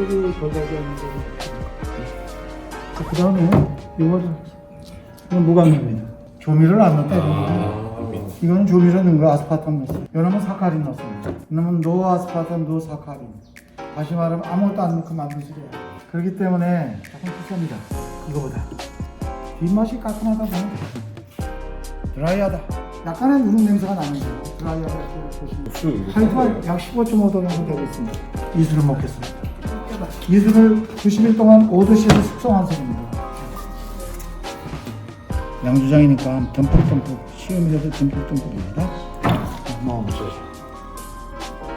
흙들이 결과되는 거고. 그 다음에 이거는 무감입니다. 조미료를 안 넣었다 이거는. 이거는 조미료 넣은 거 아스파탐 넣었어요. 이놈은 사카린 넣었습니다. 이놈은 노 아스파탐 노 사카린. 다시 말하면 아무것도 안 넣고 만든 술이에요. 그렇기 때문에 조금 비쌉니다. 이거보다. 뒷맛이 깔끔하다 보면 돼요. 드라이하다. 약간의 누룩 냄새가 나는데요. 드라이하다 보시면 하이트가 약 15.5도 정도 되고 있습니다. 이 술을 먹겠습니다. 이 술을 90일 동안 5도씨에서 숙성한 술입니다. 양주장이니까 듬뿍듬뿍 시음이라도 듬뿍듬뿍입니다. 먹어보세요.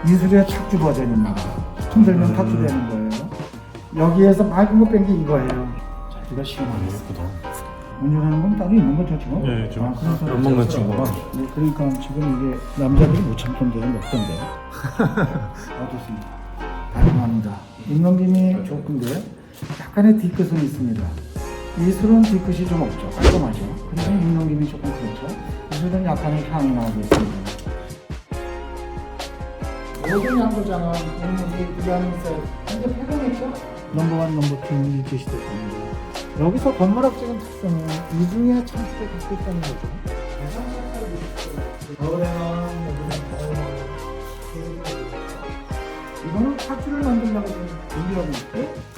이 술의 탁주 버전입니다. 흔들면 탁주 되는 거예요. 여기에서 맑은 거 뺀 게 이거예요. 자, 이거 시음하겠습니다. 운전하는 건 따로 있는 거죠 지금? 네, 좀 안 먹는 친구가. 네, 그러니까 지금 이게 남자들이 못 참던데요, 먹던데요. 어떻습니까? 다양합니다. 입넘김이 좋은데요. 약간의 뒤끝은 있습니다. 이 술은 뒤끝이 좀 없죠. 깔끔하죠. 그래서 입넘김이 조금 그렇죠. 이 술은 약간의 향이 나오고 있습니다. 모든 양조장은 오늘 이 안에 있어요. 현재 폐건했죠? 넘버원, 넘버2 이 뜻이 됐습니다. 여기서 건물학적인 특성은 이중의 창수를 갖고 있다는 거죠. 겨울에는 이거는 탁주를 만들려고 준비하고 있고,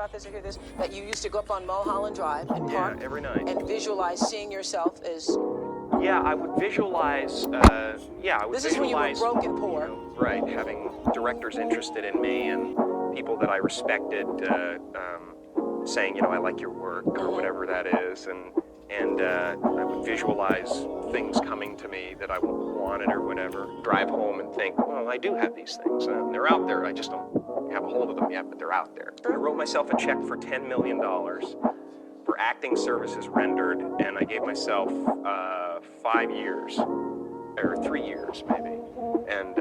about this or hear this, that you used to go up on Mulholland Drive and park every night. and visualize seeing yourself as... Yeah, I would visualize, This is when you were visualize, broke and poor. right, having directors interested in me and people that I respected saying, I like your work or whatever that is, and I would visualize things coming to me that I wanted or whatever. Drive home and think, well, I do have these things. They're out there. I just don't have a hold of them yet, but they're out there. I wrote myself a check for $10 million for acting services rendered, and I gave myself 5 years, or 3 years maybe, and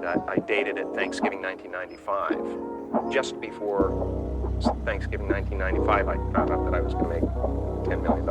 I dated it Thanksgiving 1995. Just before Thanksgiving 1995, I found out that I was going to make $10 million.